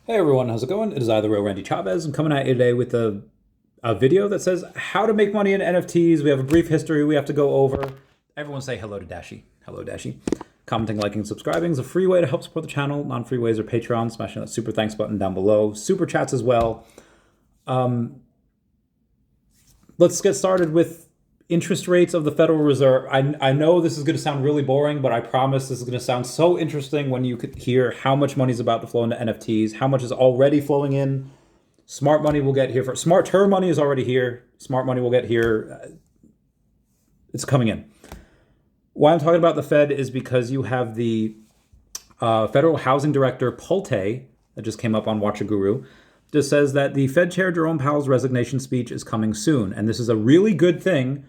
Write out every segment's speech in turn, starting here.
Hey everyone, how's it going? It is I, the real Randy Chavez. I'm coming at you today with a video that says how to make money in NFTs. We have a brief history we have to go over. Everyone say hello to Dashi. Hello, Dashi. Commenting, liking, subscribing is a free way to help support the channel. Non-free ways are Patreon, smashing that super thanks button down below. Super chats as well. Let's get started with interest rates of the Federal Reserve. I know this is going to sound really boring, but I promise this is going to sound so interesting when you could hear how much money is about to flow into NFTs, how much is already flowing in. Smart money will get here first. Smarter money is already here. Smart money will get here. It's coming in. Why I'm talking about the Fed is because you have the Federal Housing Director, Pulte, that just came up on Watch a Guru, just says that the Fed Chair Jerome Powell's resignation speech is coming soon. And this is a really good thing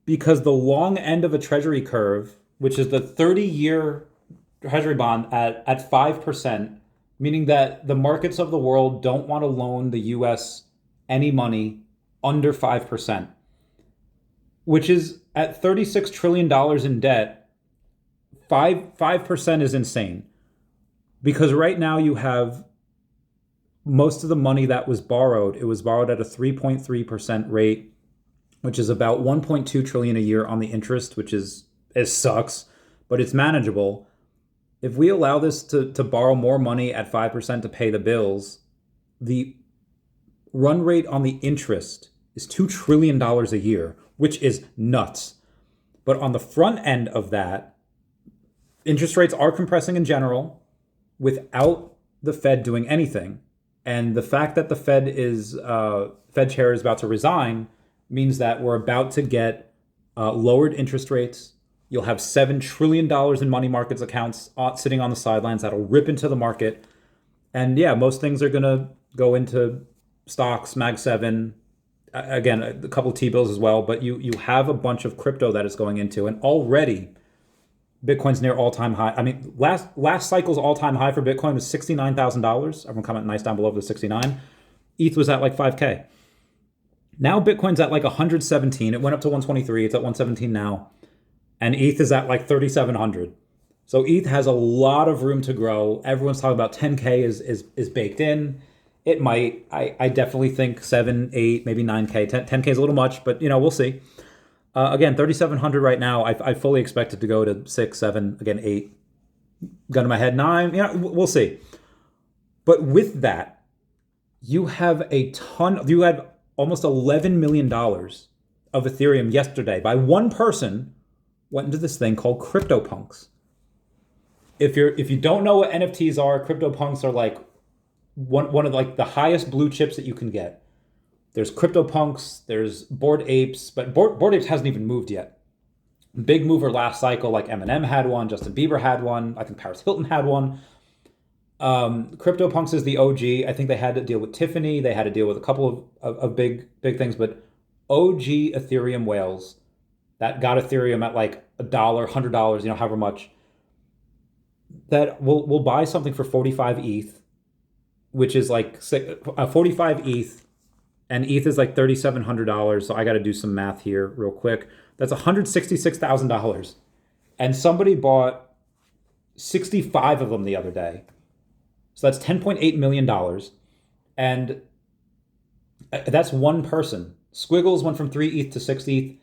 because the long end of a treasury curve, which is the 30-year treasury bond at 5%, meaning that the markets of the world don't want to loan the US any money under 5%, which is at $36 trillion in debt, 5% is insane. Because right now you have most of the money that was borrowed, it was borrowed at a 3.3% rate, which is about 1.2 trillion a year on the interest, which is, it sucks, but it's manageable. If we allow this to borrow more money at 5% to pay the bills, the run rate on the interest is $2 trillion a year, which is nuts. But on the front end of that, interest rates are compressing in general without the Fed doing anything. And the fact that the Fed chair is about to resign means that we're about to get lowered interest rates. You'll have $7 trillion in money markets accounts sitting on the sidelines that'll rip into the market. And yeah, most things are going to go into stocks, Mag 7, again, a couple of T-bills as well. But you have a bunch of crypto that it's going into. And already, Bitcoin's near all-time high. I mean, last cycle's all-time high for Bitcoin was $69,000. Everyone comment nice down below for the 69. ETH was at like 5K. Now Bitcoin's at like 117. It went up to 123. It's at 117 now. And ETH is at like 3,700. So ETH has a lot of room to grow. Everyone's talking about 10K is baked in. It might. I definitely think 7, 8, maybe 9K. 10K is a little much, but we'll see. Again, 3,700 right now. I fully expect it to go to 6, 7, again, 8. Gun to my head, 9. We'll see. But with that, you have you had almost $11 million of Ethereum yesterday by one person went into this thing called CryptoPunks. If you don't know what NFTs are, CryptoPunks are like one of like the highest blue chips that you can get. There's CryptoPunks, there's Bored Apes, but Bored Apes hasn't even moved yet. Big mover last cycle, like Eminem had one, Justin Bieber had one, I think Paris Hilton had one. CryptoPunks is the OG. I think they had to deal with Tiffany. They had to deal with a couple of big things, but OG Ethereum whales that got Ethereum at like $1, $100, however much, that will buy something for 45 ETH, which is like 45 ETH, and ETH is like $3,700. So I got to do some math here real quick. That's $166,000. And somebody bought 65 of them the other day. So that's $10.8 million. And that's one person. Squiggles went from 3 ETH to 6 ETH.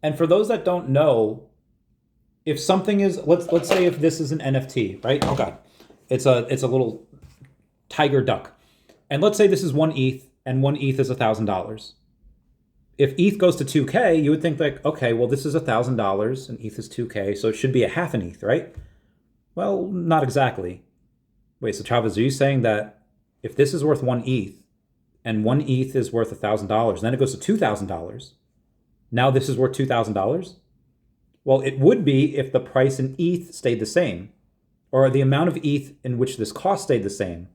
And for those that don't know, if something is, let's say if this is an NFT, right? Oh God, it's a little tiger duck. And let's say this is 1 ETH and 1 ETH is $1,000. If ETH goes to 2K, you would think like, okay, well, this is $1,000 and ETH is 2K, so it should be a half an ETH, right? Well, not exactly. Wait, so Chavez, are you saying that if this is worth 1 ETH and 1 ETH is worth $1,000, then it goes to $2,000, now this is worth $2,000? Well, it would be if the price in ETH stayed the same, or the amount of ETH in which this cost stayed the same.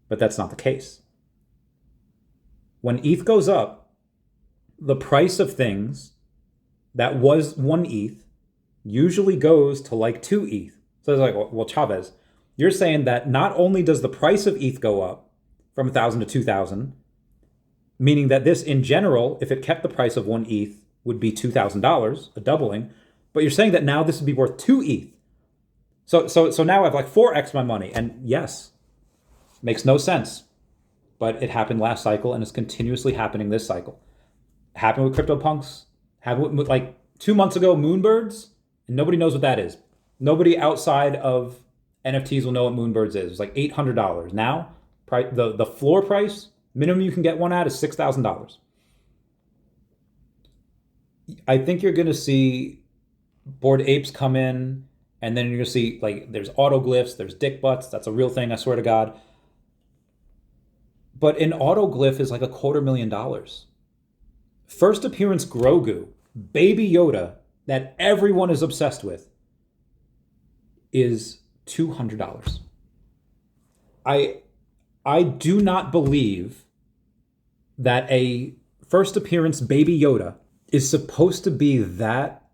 But that's not the case. When ETH goes up, the price of things that was 1 ETH usually goes to like 2 ETH. So it's like, well, Chavez, you're saying that not only does the price of ETH go up from 1,000 to 2,000, meaning that this in general, if it kept the price of 1 ETH, would be $2,000, a doubling, but you're saying that now this would be worth 2 ETH. So now I have like 4x my money. And yes, Makes no sense, but it happened last cycle and it's continuously happening this cycle. Happened with CryptoPunks, happened with like 2 months ago, Moonbirds, and nobody knows what that is. Nobody outside of NFTs will know what Moonbirds is. It's like $800. Now, the floor price, minimum you can get one at is $6,000. I think you're going to see Bored Apes come in, and then you're going to see, like, there's autoglyphs, there's dick butts. That's a real thing, I swear to God. But an autoglyph is like $250,000. First appearance Grogu, Baby Yoda, that everyone is obsessed with, is $200. I do not believe that a first appearance Baby Yoda is supposed to be that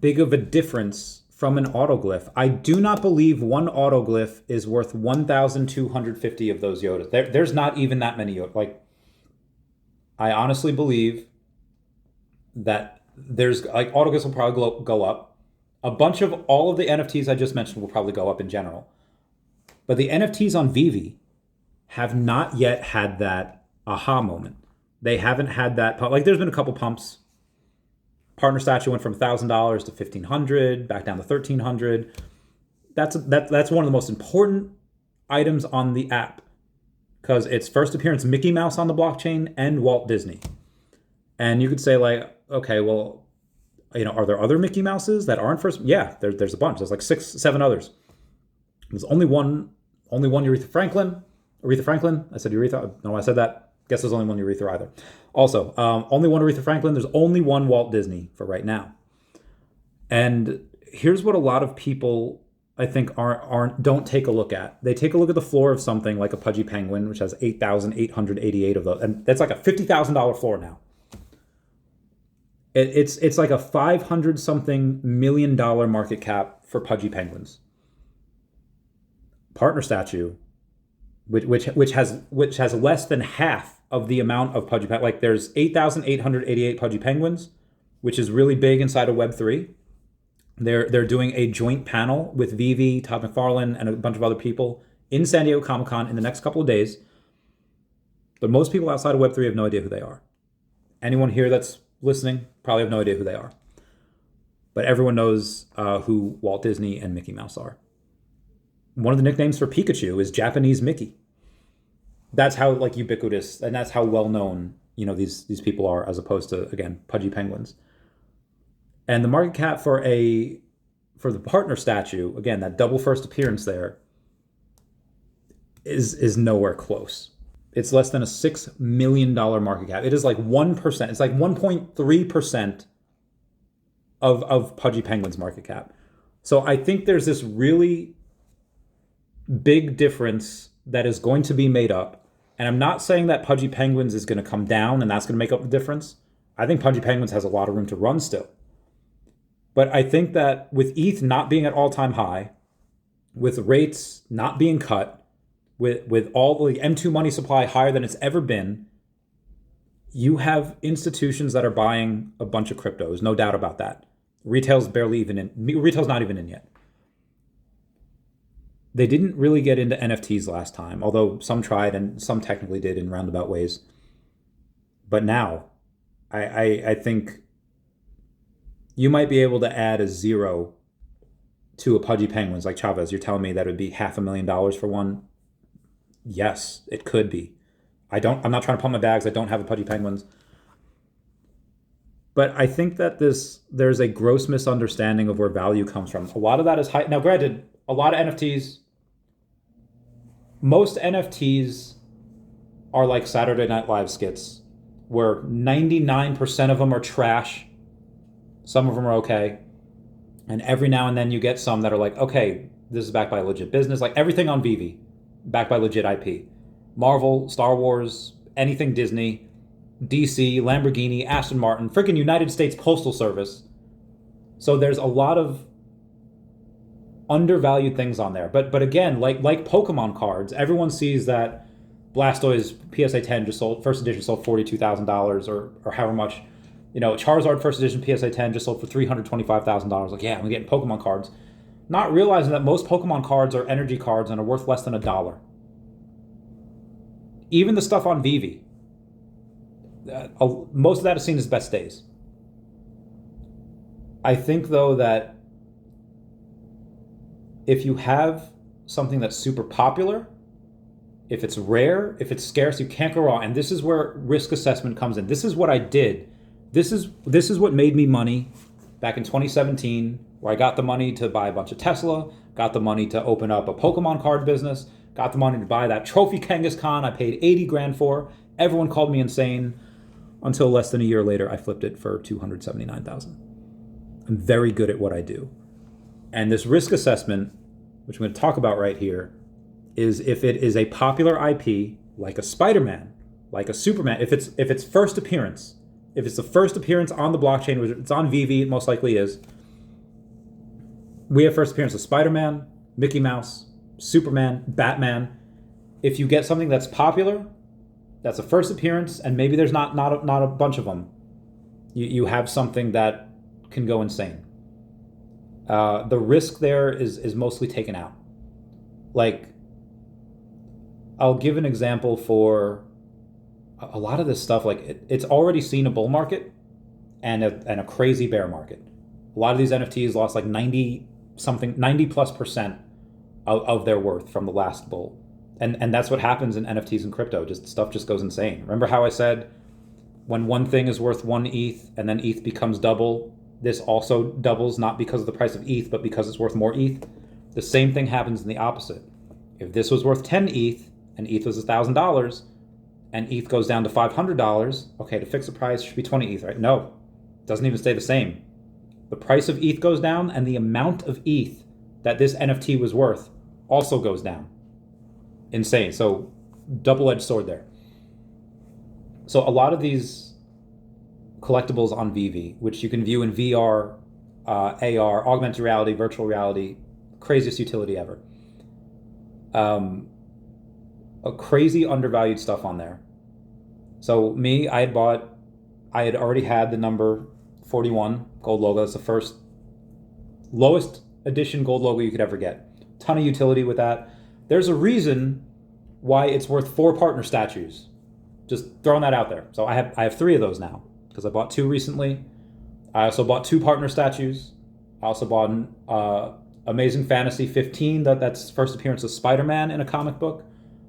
big of a difference from an autoglyph. I do not believe one autoglyph is worth 1,250 of those Yodas. There's not even that many Yodas. Like, I honestly believe that there's, like, autoglyphs will probably go up. A bunch of all of the NFTs I just mentioned will probably go up in general. But the NFTs on VeVe have not yet had that aha moment. They haven't had that, like, there's been a couple pumps. Partner statue went from $1,000 to $1,500, back down to $1,300. That's one of the most important items on the app, because it's first appearance Mickey Mouse on the blockchain and Walt Disney. And you could say, like, okay, well, you know, are there other Mickey Mouses that aren't first? Yeah, there's a bunch. There's like 6, 7 others. There's only one Aretha Franklin. I said Aretha. No, I said that. Guess there's only one Aretha either. Also, only one Aretha Franklin. There's only one Walt Disney for right now. And here's what a lot of people, I think, don't take a look at. They take a look at the floor of something like a Pudgy Penguin, which has 8,888 of those, and that's like a $50,000 floor now. It's like a 500 something million dollar market cap for Pudgy Penguins. Partner statue, which has less than half of the amount of Pudgy Penguins. Like, there's 8,888 Pudgy Penguins, which is really big inside of Web3. They're doing a joint panel with VeVe, Todd McFarlane, and a bunch of other people in San Diego Comic-Con in the next couple of days. But most people outside of Web3 have no idea who they are. Anyone here that's listening probably have no idea who they are. But everyone knows who Walt Disney and Mickey Mouse are. One of the nicknames for Pikachu is Japanese Mickey. That's how, like, ubiquitous, and that's how well known, you know, these people are, as opposed to, again, Pudgy Penguins. And the market cap for the partner statue, again, that double first appearance there, is nowhere close. It's less than a $6 million market cap. It is like 1%. It's like 1.3% of Pudgy Penguin's market cap. So I think there's this really big difference that is going to be made up. And I'm not saying that Pudgy Penguins is going to come down and that's going to make up the difference. I think Pudgy Penguins has a lot of room to run still. But I think that with ETH not being at all-time high, with rates not being cut, with all the M2 money supply higher than it's ever been, you have institutions that are buying a bunch of cryptos, no doubt about that. Retail's not even in yet. They didn't really get into NFTs last time, although some tried and some technically did in roundabout ways. But now, I think you might be able to add a 0 to a Pudgy Penguins. Like, Chavez, you're telling me that it would be $500,000 for one? Yes, it could be. I'm not trying to pump my bags. I don't have a Pudgy Penguins. But I think that there's a gross misunderstanding of where value comes from. A lot of that is high. Now, granted, a lot of NFTs, most NFTs are like Saturday Night Live skits, where 99% of them are trash. Some of them are okay. And every now and then you get some that are like, okay, this is backed by a legit business. Like everything on VeVe, backed by legit IP. Marvel, Star Wars, anything Disney, DC, Lamborghini, Aston Martin, freaking United States Postal Service. So there's a lot of undervalued things on there. But again, like Pokemon cards, everyone sees that Blastoise PSA 10 just sold, first edition sold $42,000 or however much. You know, Charizard first edition PSA 10 just sold for $325,000. Like, yeah, I'm getting Pokemon cards. Not realizing that most Pokemon cards are energy cards and are worth less than $1. Even the stuff on VeVe, most of that is seen as best days. I think, though, that if you have something that's super popular, if it's rare, if it's scarce, you can't go wrong. And this is where risk assessment comes in. This is what I did. This is what made me money back in 2017, where I got the money to buy a bunch of Tesla, got the money to open up a Pokemon card business, got the money to buy that trophy Kangaskhan I paid 80 grand for. Everyone called me insane until less than a year later, I flipped it for 279,000. I'm very good at what I do. And this risk assessment, which I'm going to talk about right here, is if it is a popular IP, like a Spider-Man, like a Superman, if it's first appearance, if it's the first appearance on the blockchain, which it's on VeVe, it most likely is. We have first appearance of Spider-Man, Mickey Mouse, Superman, Batman. If you get something that's popular, that's a first appearance, and maybe there's not a bunch of them, you have something that can go insane. The risk there is mostly taken out. Like, I'll give an example for a lot of this stuff. Like, it's already seen a bull market and a crazy bear market. A lot of these NFTs lost like 90+% of their worth from the last bull. And that's what happens in NFTs and crypto. Stuff just goes insane. Remember how I said when one thing is worth 1 ETH and then ETH becomes double, this also doubles, not because of the price of ETH, but because it's worth more ETH? The same thing happens in the opposite. If this was worth 10 ETH and ETH was $1,000 and ETH goes down to $500, okay, to fix the price should be 20 ETH, right? No, it doesn't even stay the same. The price of ETH goes down and the amount of ETH that this NFT was worth also goes down. Insane. So double-edged sword there. So a lot of these collectibles on VeVe, which you can view in VR, AR, augmented reality, virtual reality, craziest utility ever. A crazy undervalued stuff on there. So me, I had already had the number 41 gold logo. That's the first lowest edition gold logo you could ever get. Ton of utility with that. There's a reason why it's worth 4 partner statues. Just throwing that out there. So I have 3 of those now because I bought 2 recently. I also bought 2 partner statues. I also bought Amazing Fantasy 15. That's first appearance of Spider-Man in a comic book.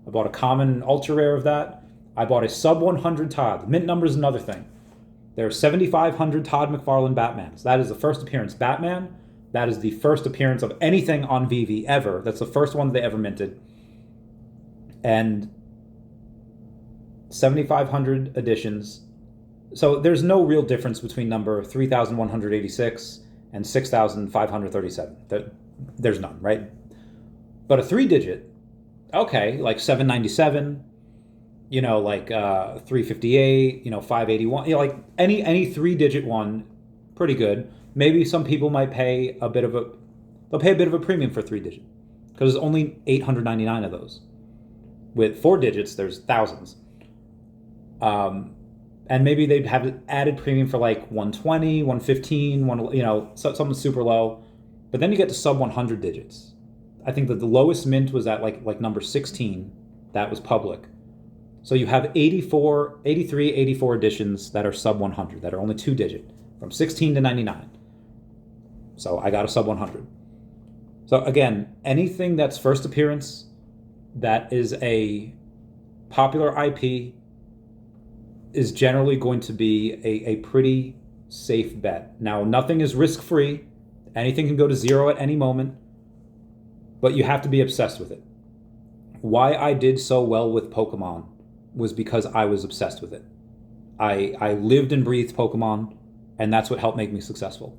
I bought a common and ultra rare of that. I bought a sub 100 Todd. Mint number is another thing. There are 7,500 Todd McFarlane Batmans. That is the first appearance Batman. That is the first appearance of anything on VeVe ever. That's the first one they ever minted. And 7,500 editions. So there's no real difference between number 3,186 and 6,537. There's none, right? But a 3-digit, okay, like 797, like 358, 581, like any 3-digit one, pretty good. Maybe some people might pay a bit of a premium for 3-digit because there's only 899 of those. With 4 digits, there's thousands. And maybe they'd have added premium for like 120, 115, something super low. But then you get to sub 100 digits. I think that the lowest mint was at like number 16. That was public. So you have 84 editions that are sub 100, that are only 2-digit, from 16 to 99. So I got a sub 100. So again, anything that's first appearance, that is a popular IP, is generally going to be a pretty safe bet. Now, nothing is risk-free. Anything can go to 0 at any moment, but you have to be obsessed with it. Why I did so well with Pokemon was because I was obsessed with it. I lived and breathed Pokemon, and that's what helped make me successful.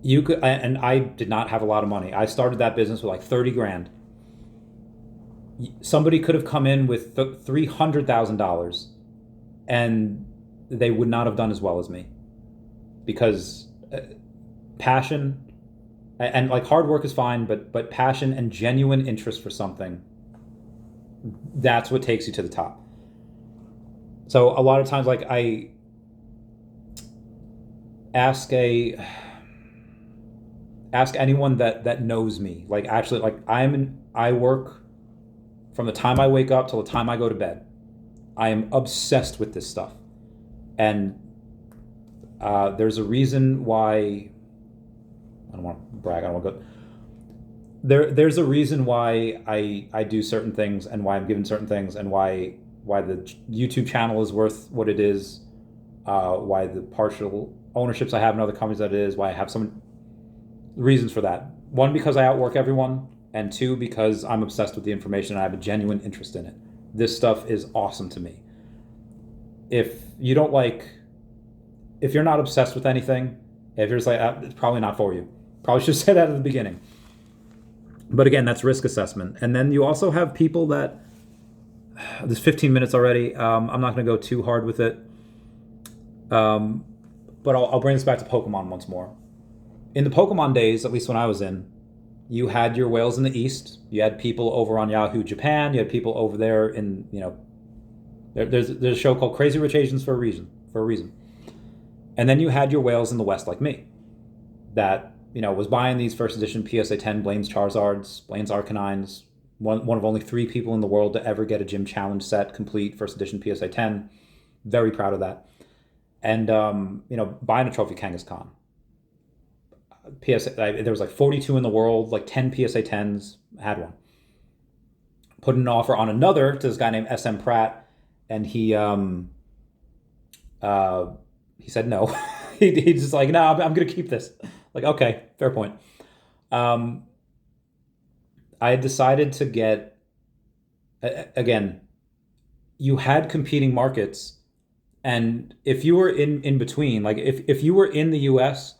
And I did not have a lot of money. I started that business with like 30 grand. Somebody could have come in with $300,000 and they would not have done as well as me, because passion and like hard work is fine, but passion and genuine interest for something, that's what takes you to the top. So a lot of times, like, I ask anyone that knows me, like, actually, like, I work from the time I wake up till the time I go to bed. I am obsessed with this stuff. And there's a reason why, I don't want to brag, I don't want to go, there's a reason why I do certain things and why I'm given certain things and why the YouTube channel is worth what it is, why the partial ownerships I have in other companies that it is, why I have some reasons for that. One, because I outwork everyone, and two, because I'm obsessed with the information and I have a genuine interest in it. This stuff is awesome to me. If you're not obsessed with anything, if you're just like, it's probably not for you. Probably should say that at the beginning. But again, that's risk assessment. And then you also have people that, there's 15 minutes already. I'm not going to go too hard with it. But I'll bring this back to Pokemon once more. In the Pokemon days, at least when I was in, you had your whales in the East. You had people over on Yahoo Japan. You had people over there in, there's a show called Crazy Rich Asians for a reason. And then you had your whales in the West like me that, was buying these first edition PSA 10 Blaine's Charizards, Blaine's Arcanines, one of only 3 people in the world to ever get a gym challenge set complete, first edition PSA 10. Very proud of that. And, buying a trophy Kangaskhan. There was like 42 in the world, like 10 PSA 10s, had one. Put an offer on another to this guy named SM Pratt, and he said no. He's just like, no, I'm going to keep this. Like, okay, fair point. I had decided to get, again, you had competing markets. And if you were in between, like if you were in the US,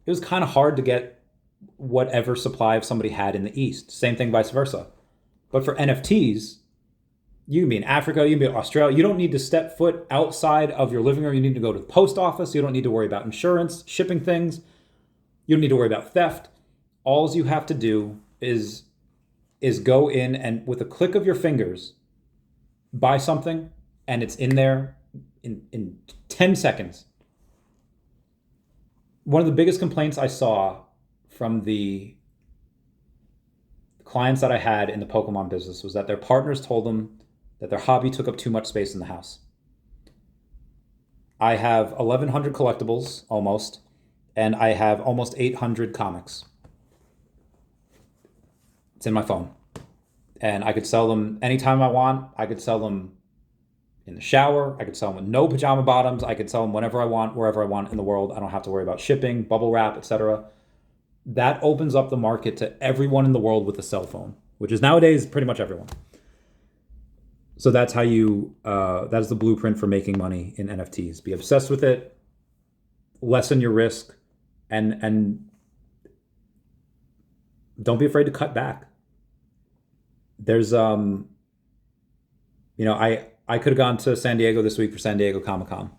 it was kind of hard to get whatever supply of somebody had in the East. Same thing, vice versa. But for NFTs, you can be in Africa, you can be in Australia. You don't need to step foot outside of your living room. You need to go to the post office. You don't need to worry about insurance, shipping things. You don't need to worry about theft. All you have to do is go in and with a click of your fingers, buy something, and it's in there in 10 seconds. One of the biggest complaints I saw from the clients that I had in the Pokemon business was that their partners told them that their hobby took up too much space in the house. I have 1,100 collectibles, almost, and I have almost 800 comics. It's in my phone. And I could sell them anytime I want. I could sell them in the shower. I could sell them with no pajama bottoms. I could sell them whenever I want, wherever I want in the world. I don't have to worry about shipping, bubble wrap, etc. That opens up the market to everyone in the world with a cell phone, which is nowadays pretty much everyone. So that's how that is the blueprint for making money in NFTs. Be obsessed with it, lessen your risk, and don't be afraid to cut back. There's, I could have gone to San Diego this week for San Diego Comic-Con.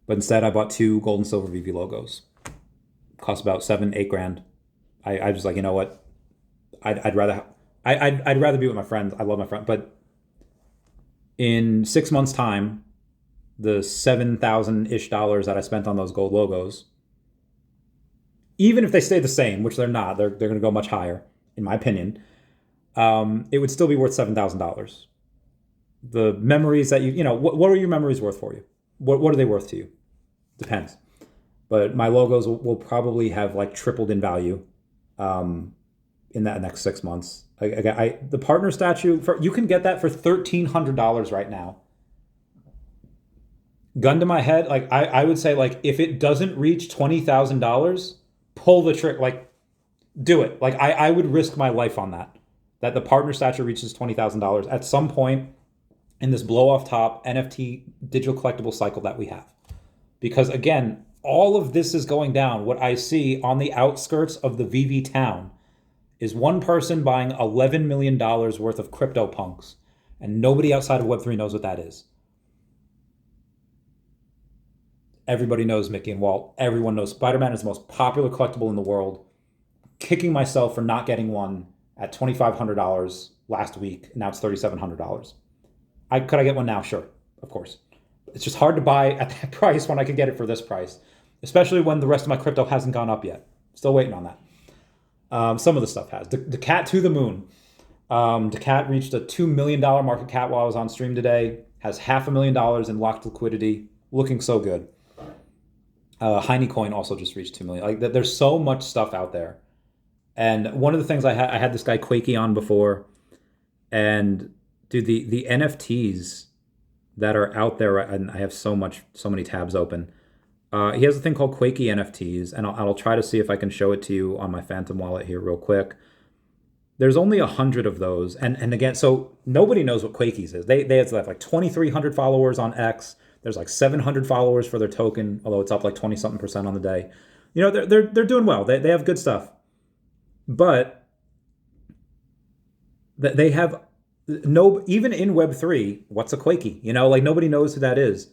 But instead I bought 2 gold and silver VeVe logos. Cost about $7-8 grand. I was like, you know what? I'd rather be with my friends. I love my friends. But in 6 months' time, the $7,000-ish that I spent on those gold logos, even if they stay the same, which they're not, they're going to go much higher, in my opinion, it would still be worth $7,000. The memories that what are your memories worth for you? What are they worth to you? Depends. But my logos will probably have like tripled in value in that next 6 months. The partner statue, you can get that for $1,300 right now. Gun to my head, like I would say, like if it doesn't reach $20,000, pull the trick, like do it. Like I would risk my life on that the partner statue reaches $20,000 at some point in this blow off top NFT digital collectible cycle that we have. Because again, all of this is going down. What I see on the outskirts of the VeVe town is one person buying $11 million worth of crypto punks, and nobody outside of Web3 knows what that is. Everybody knows Mickey and Walt. Everyone knows Spider-Man is the most popular collectible in the world. Kicking myself for not getting one at $2,500 last week. Now it's $3,700. Could I get one now? Sure, of course. It's just hard to buy at that price when I could get it for this price, especially when the rest of my crypto hasn't gone up yet. Still waiting on that. Some of the stuff has. The cat to the moon. daCat reached a $2 million market cap while I was on stream today. Has $500,000 in locked liquidity. Looking so good. Heine Coin also just reached 2 million. Like there's so much stuff out there. And one of the things I had this guy Quakey on before, and dude, the NFTs that are out there, and I have so many tabs open. He has a thing called Quakey NFTs, and I'll try to see if I can show it to you on my Phantom wallet here real quick. There's only 100 of those, and again, so nobody knows what Quakeys is. They have like 2,300 followers on X. There's like 700 followers for their token, although it's up like 20-something% on the day. You know, they're doing well. They have good stuff, but they have no, even in Web3. What's a Quakey? You know, like nobody knows who that is.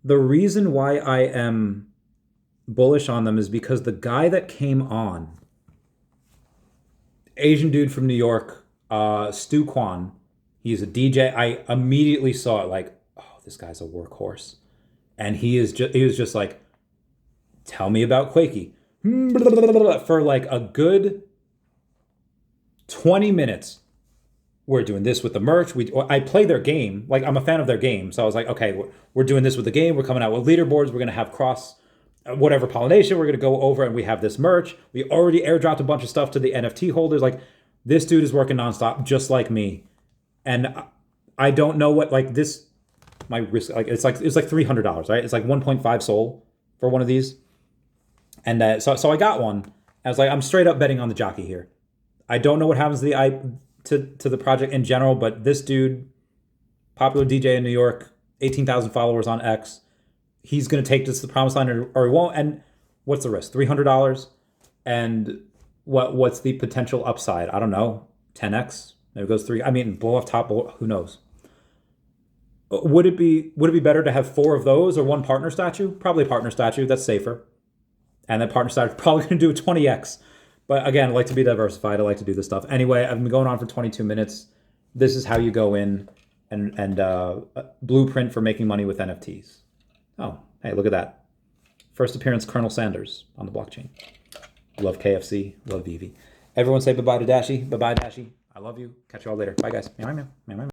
The reason why I am bullish on them is because the guy that came on, Asian dude from New York, Stu Kwan, he's a DJ. I immediately saw it like, oh, this guy's a workhorse. And he was just like, tell me about Quakey. For like a good 20 minutes. We're doing this with the merch. I play their game. Like, I'm a fan of their game. So I was like, okay, we're doing this with the game. We're coming out with leaderboards. We're going to have cross whatever pollination. We're going to go over and we have this merch. We already airdropped a bunch of stuff to the NFT holders. Like, this dude is working nonstop, just like me. And I don't know what, like, this, my risk, like, it's like $300, right? It's like 1.5 Sol for one of these. And so I got one. I was like, I'm straight up betting on the jockey here. I don't know what happens to the project in general, but this dude, popular DJ in New York, 18,000 followers on X, he's going to take this to the promised land or he won't. And what's the risk? $300. And what's the potential upside? I don't know. 10x. Maybe it goes 3. I mean, blow off top. Who knows? Would it be better to have 4 of those or 1 partner statue? Probably a partner statue. That's safer. And that partner statue is probably going to do a 20x. But again, I like to be diversified. I like to do this stuff. Anyway, I've been going on for 22 minutes. This is how you go in and blueprint for making money with NFTs. Oh, hey, look at that. First appearance, Colonel Sanders on the blockchain. Love KFC. Love VeVe. Everyone say bye-bye to Dashi. Bye-bye, Dashi. I love you. Catch you all later. Bye, guys.